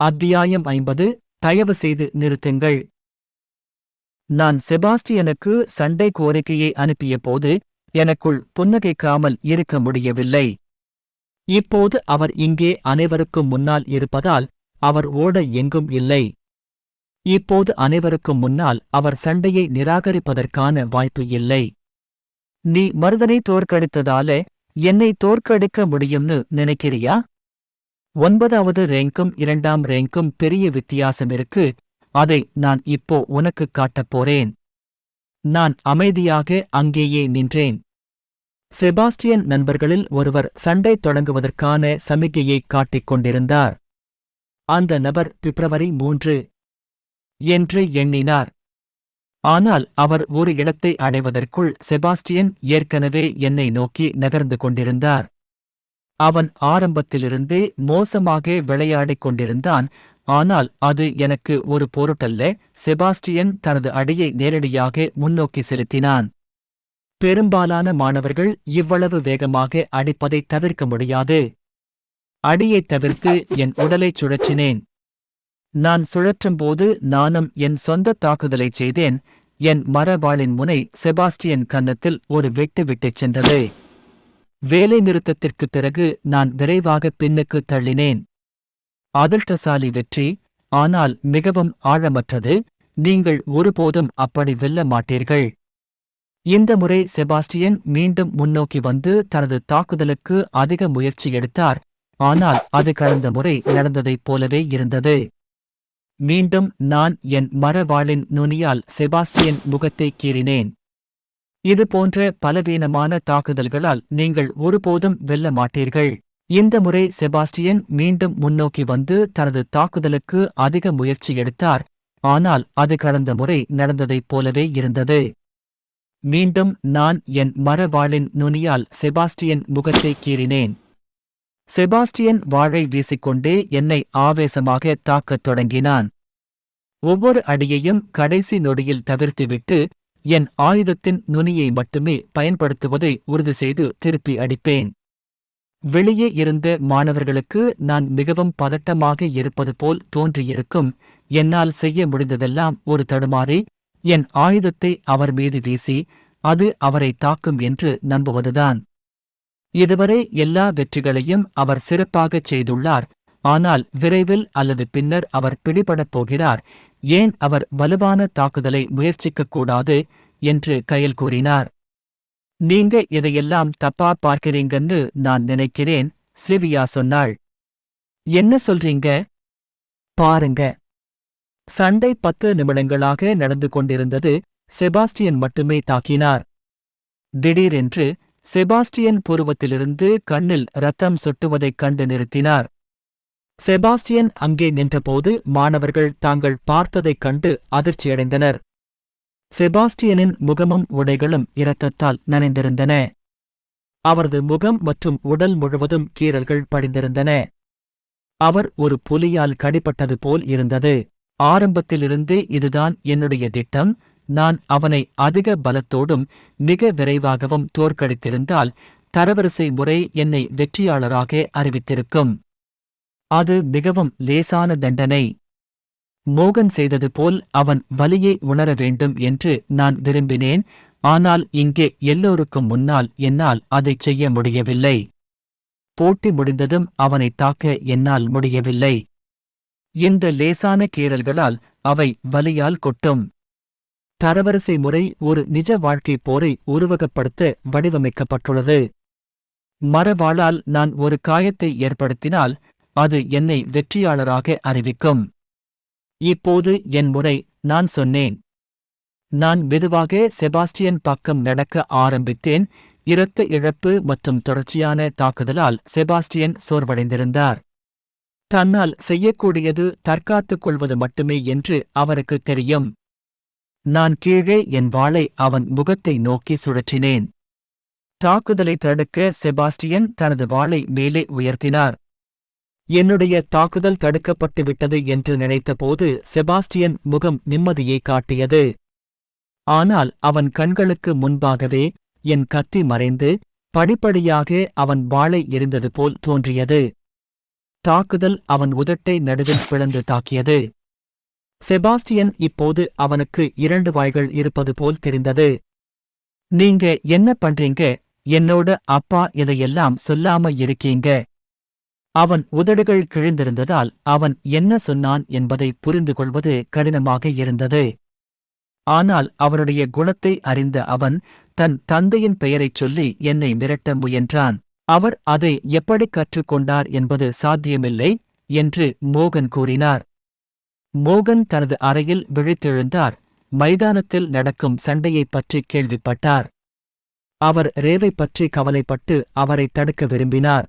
அத்தியாயம் 50. தயவு செய்து நிறுத்துங்கள். நான் செபாஸ்டியனுக்கு சண்டை கோரிக்கையை அனுப்பியபோது எனக்குள் புன்னகைக்காமல் இருக்க முடியவில்லை. இப்போது அவர் இங்கே அனைவருக்கும் முன்னால் இருப்பதால் அவர் ஓட எங்கும் இல்லை. இப்போது அனைவருக்கும் முன்னால் அவர் சண்டையை நிராகரிப்பதற்கான வாய்ப்பு இல்லை. நீ மருதனை தோற்கடித்ததால என்னை தோற்கடிக்க முடியும்னு நினைக்கிறியா? 9வது ரேங்க்கும் 2ஆம் ரேங்க்கும் பெரிய வித்தியாசமிருக்கு. அதை நான் இப்போ உனக்குக் காட்டப் போறேன். நான் அமைதியாக அங்கேயே நின்றேன். செபாஸ்டியன் நண்பர்களில் ஒருவர் சண்டை தொடங்குவதற்கான சமிகையைக் காட்டிக் கொண்டிருந்தார். அந்த நபர் பிப்ரவரி 3 என்று எண்ணினார். ஆனால் அவர் ஒரு இடத்தை அடைவதற்குள் செபாஸ்டியன் ஏற்கனவே என்னை நோக்கி நகர்ந்து கொண்டிருந்தார். அவன் ஆரம்பத்திலிருந்தே மோசமாக விளையாடிக் கொண்டிருந்தான். ஆனால் அது எனக்கு ஒரு பொருட்டல்ல. செபாஸ்டியன் தனது அடியை நேரடியாக முன்னோக்கி செலுத்தினான். பெரும்பாலான மாணவர்கள் இவ்வளவு வேகமாக அடிப்பதைத் தவிர்க்க முடியாது. அடியைத் தவிர்த்து என் உடலைச் சுழற்றினேன். நான் சுழற்றும்போது நானும் என் சொந்த தாக்குதலைச் செய்தேன். என் மரவாளின் முனை செபாஸ்டியன் கன்னத்தில் ஒரு வெட்டு விட்டுச் சென்றது. வேலை நிறுத்தத்திற்குப் பிறகு நான் விரைவாக பின்னுக்கு தள்ளினேன். அதிர்ஷ்டசாலி வெற்றி, ஆனால் மிகவும் ஆழமற்றது. நீங்கள் ஒருபோதும் அப்படி வெல்ல மாட்டீர்கள். இந்த முறை செபாஸ்டியன் மீண்டும் முன்னோக்கி வந்து தனது தாக்குதலுக்கு அதிக முயற்சி எடுத்தார். ஆனால் அது கடந்த முறை நடந்ததைப் போலவே இருந்தது. மீண்டும் நான் என் மரவாளின் நுனியால் செபாஸ்டியன் முகத்தை கீறினேன். இது போன்ற பலவீனமான தாக்குதல்களால் நீங்கள் ஒருபோதும் வெல்ல மாட்டீர்கள். இந்த முறை செபாஸ்டியன் மீண்டும் முன்னோக்கி வந்து தனது தாக்குதலுக்கு அதிக முயற்சி எடுத்தார். ஆனால் அது கடந்த முறை நடந்ததைப் போலவே இருந்தது. மீண்டும் நான் என் மரவாளின் நுனியால் செபாஸ்டியன் முகத்தை கீறினேன். செபாஸ்டியன் வாளை வீசிக்கொண்டே என்னை ஆவேசமாக தாக்கத் தொடங்கினான். ஒவ்வொரு அடியையும் கடைசி நொடியில் தவிர்த்துவிட்டு என் ஆயுதத்தின் நுனியை மட்டுமே பயன்படுத்துவதை உறுதி செய்து திருப்பி அடிப்பேன். வெளியே இருந்த மாணவர்களுக்கு நான் மிகவும் பதட்டமாக இருப்பது போல் தோன்றியிருக்கும். என்னால் செய்ய முடிந்ததெல்லாம் ஒரு தடுமாறி என் ஆயுதத்தை அவர் மீது வீசி அது அவரை தாக்கும் என்று நம்புவதுதான். இதுவரை எல்லா வெற்றிகளையும் அவர் சிறப்பாகச் செய்துள்ளார். ஆனால் விரைவில் அல்லது பின்னர் அவர் பிடிபடப் போகிறார். ஏன் அவர் வலுவான தாக்குதலை முயற்சிக்கக்கூடாது என்று கயல் கூறினார். நீங்க இதையெல்லாம் தப்பா பார்க்கிறீங்கன்னு நான் நினைக்கிறேன், சில்வியா சொன்னாள். என்ன சொல்றீங்க? பாருங்க. சண்டை 10 நிமிடங்களாக நடந்து கொண்டிருந்தது. செபாஸ்டியன் மட்டுமே தாக்கினார். திடீரென்று செபாஸ்டியன் புருவத்திலிருந்து கண்ணில் இரத்தம் சொட்டுவதைக் கண்டு நிறுத்தினார். செபாஸ்டியன் அங்கே நின்றபோது மாணவர்கள் தாங்கள் பார்த்ததைக் கண்டு அதிர்ச்சியடைந்தனர். செபாஸ்டியனின் முகமும் உடைகளும் இரத்தத்தால் நனைந்திருந்தன. அவரது முகம் மற்றும் உடல் முழுவதும் கீறல்கள் படிந்திருந்தன. அவர் ஒரு புலியால் கடிபட்டது போல் இருந்தது. ஆரம்பத்திலிருந்தே இதுதான் என்னுடைய திட்டம். நான் அவனை அதிக பலத்தோடும் மிக விரைவாகவும் தோற்கடித்திருந்தால் தரவரிசை முறை என்னை வெற்றியாளராக அறிவித்திருக்கும். அது மிகவும் லேசான தண்டனை. மோகன் செய்தது போல் அவன் வலியை உணர வேண்டும் என்று நான் விரும்பினேன். ஆனால் இங்கே எல்லோருக்கும் முன்னால் என்னால் அதைச் செய்ய முடியவில்லை. போட்டி முடிந்ததும் அவனை தாக்க என்னால் முடியவில்லை. இந்த லேசான கீறல்களால் அவை வலியால் கொட்டும். தரவரிசை முறை ஒரு நிஜ வாழ்க்கை போரை உருவகப்படுத்த வடிவமைக்கப்பட்டுள்ளது. மரவாளால் நான் ஒரு காயத்தை ஏற்படுத்தினால் அது என்னை வெற்றியாளராக அறிவிக்கும். இப்போது என் முறை, நான் சொன்னேன். நான் மெதுவாக செபாஸ்டியன் பக்கம் நடக்க ஆரம்பித்தேன். இரத்த இழப்பு மற்றும் தொடர்ச்சியான தாக்குதலால் செபாஸ்டியன் சோர்வடைந்திருந்தார். தன்னால் செய்யக்கூடியது தற்காத்துக் கொள்வது மட்டுமே என்று அவருக்கு தெரியும். நான் கீழே என் வாளை அவன் முகத்தை நோக்கி சுழற்றினேன். தாக்குதலை தடுக்க செபாஸ்டியன் தனது வாளை மேலே உயர்த்தினார். என்னுடைய தாக்குதல் தடுக்கப்பட்டுவிட்டது என்று நினைத்தபோது செபாஸ்டியன் முகம் நிம்மதியை காட்டியது. ஆனால் அவன் கண்களுக்கு முன்பாகவே என் கத்தி மறைந்து படிப்படியாக அவன் வாளை எறிந்தது போல் தோன்றியது. தாக்குதல் அவன் உதட்டை நடுவில் பிளந்து தாக்கியது. செபாஸ்டியன் இப்போது அவனுக்கு 2 வாய்கள் இருப்பது போல் தெரிந்தது. நீங்க என்ன பண்றீங்க? என்னோட அப்பா இதையெல்லாம் சொல்லாம இருக்கீங்க. அவன் உதடுகள் கிழிந்திருந்ததால் அவன் என்ன சொன்னான் என்பதை புரிந்து கொள்வது கடினமாக இருந்தது. ஆனால் அவனுடைய குணத்தை அறிந்த அவன் தன் தந்தையின் பெயரைச் சொல்லி என்னை மிரட்ட முயன்றான். அவர் அதை எப்படி கற்றுக்கொண்டார் என்பது சாத்தியமில்லை என்று மோகன் கூறினார். மோகன் தனது அறையில் விழித்தெழுந்தார். மைதானத்தில் நடக்கும் சண்டையைப் பற்றி கேள்விப்பட்டார். அவர் ரேவைப் பற்றி கவலைப்பட்டு அவரை தடுக்க விரும்பினார்.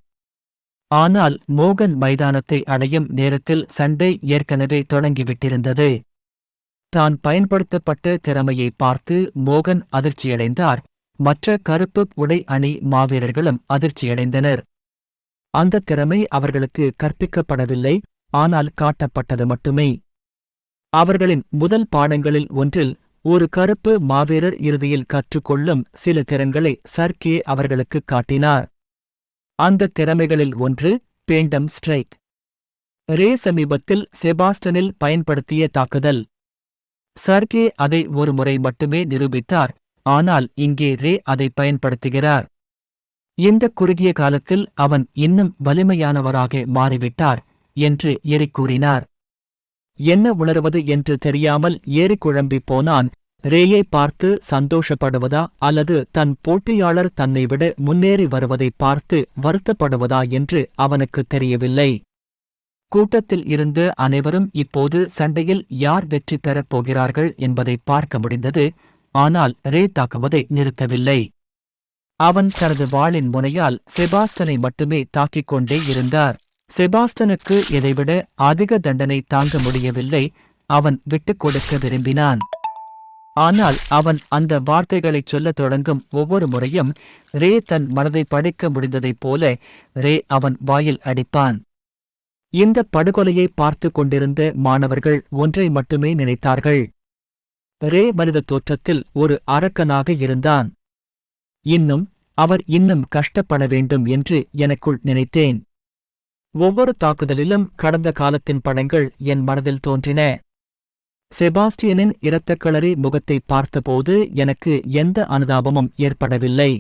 ஆனால் மோகன் மைதானத்தை அடையும் நேரத்தில் சண்டை ஏற்கனவே தொடங்கிவிட்டிருந்தது. தான் பயன்படுத்தப்பட்ட திறமையை பார்த்து மோகன் அதிர்ச்சியடைந்தார். மற்ற கருப்பு உடை அணி மாவீரர்களும் அதிர்ச்சியடைந்தனர். அந்த திறமை அவர்களுக்கு கற்பிக்கப்படவில்லை, ஆனால் காட்டப்பட்டது மட்டுமே. அவர்களின் முதல் பாடங்களில் ஒன்றில் ஒரு கருப்பு மாவீரர் இறுதியில் கற்றுக்கொள்ளும் சில திறன்களை சர்கே அவர்களுக்கு காட்டினார். அந்த திறமைகளில் ஒன்று பேண்டம் ஸ்ட்ரைக். ரே சமீபத்தில் செபாஸ்டனில் பயன்படுத்திய தாக்குதல். சர்கே அதை ஒரு முறை மட்டுமே நிரூபித்தார், ஆனால் இங்கே ரே அதை பயன்படுத்துகிறார். இந்த குறுகிய காலத்தில் அவன் இன்னும் வலிமையானவராக மாறிவிட்டார் என்று எரிக் கூறினார். என்ன உணர்வது என்று தெரியாமல் ஏறி குழம்பிப் போனான். ரேயை பார்த்து சந்தோஷப்படுவதா அல்லது தன் போட்டியாளர் தன்னை விட முன்னேறி வருவதை பார்த்து வருத்தப்படுவதா என்று அவனுக்கு தெரியவில்லை. கூட்டத்தில் இருந்த அனைவரும் இப்போது சண்டையில் யார் வெற்றி பெறப் போகிறார்கள் என்பதை பார்க்க முடிந்தது. ஆனால் ரே தாக்குவதை நிறுத்தவில்லை. அவன் தனது வாளின் முனையால் செபாஸ்டனை மட்டுமே தாக்கிக் கொண்டே இருந்தார். செபாஸ்டனுக்கு இதைவிட அதிக தண்டனை தாங்க முடியவில்லை. அவன் விட்டுக் கொடுக்க விரும்பினான். ஆனால் அவன் அந்த வார்த்தைகளைச் சொல்லத் தொடங்கும் ஒவ்வொரு முறையும் ரே தன் மனதை படிக்க முடிந்ததைப் போல ரே அவன் வாயில் அடிப்பான். இந்த படுகொலையை பார்த்து கொண்டிருந்த மாணவர்கள் ஒன்றை மட்டுமே நினைத்தார்கள். ரே மனித தோற்றத்தில் ஒரு அரக்கனாக இருந்தான். அவர் இன்னும் கஷ்டப்பட வேண்டும் என்று எனக்குள் நினைத்தேன். ஒவ்வொரு தாக்குதலிலும் கடந்த காலத்தின் படங்கள் என் மனதில் தோன்றின. செபாஸ்டியனின் இரத்தக்களறி முகத்தை பார்த்தபோது எனக்கு எந்த அனுதாபமும் ஏற்படவில்லை.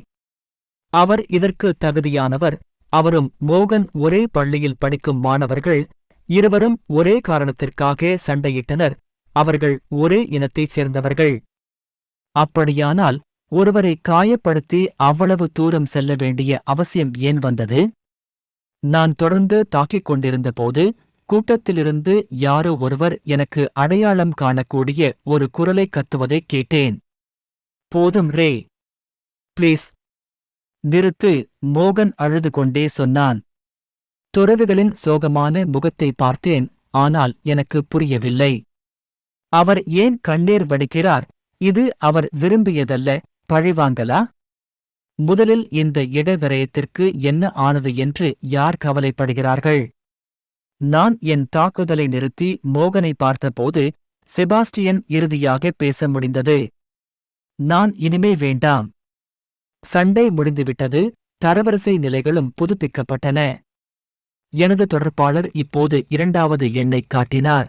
அவர் இதற்கு தகுதியானவர். அவரும் மோகன் ஒரே பள்ளியில் படிக்கும் மாணவர்கள். இருவரும் ஒரே காரணத்திற்காக சண்டையிட்டனர். அவர்கள் ஒரே இனத்தைச் சேர்ந்தவர்கள். அப்படியானால் ஒருவரை காயப்படுத்தி அவ்வளவு தூரம் செல்ல வேண்டிய அவசியம் ஏன் வந்தது? நான் தொடர்ந்து தாக்கிக் கொண்டிருந்தபோது கூட்டத்திலிருந்து யாரோ ஒருவர் எனக்கு அடையாளம் காணக்கூடிய ஒரு குரலை கத்துவதைக் கேட்டேன். போதும் ரே, ப்ளீஸ் நிறுத்து, மோகன் அழுது கொண்டே சொன்னான். துறவிகளின் சோகமான முகத்தை பார்த்தேன், ஆனால் எனக்கு புரியவில்லை. அவர் ஏன் கண்ணீர் வடிக்கிறார்? இது அவர் விரும்பியதல்ல, பழிவாங்கலா? முதலில் இந்த இடவிரயத்திற்கு என்ன ஆனது என்று யார் கவலைப்படுகிறார்கள்? நான் என் தாக்குதலை நிறுத்தி மோகனை பார்த்தபோது செபாஸ்டியன் இறுதியாக பேச முடிந்தது. நான் இனிமே வேண்டாம். சண்டை முடிந்துவிட்டது. தரவரிசை நிலைகளும் புதுப்பிக்கப்பட்டன. எனது தொடர்பாளர் இப்போது 2வது எண்ணைக் காட்டினார்.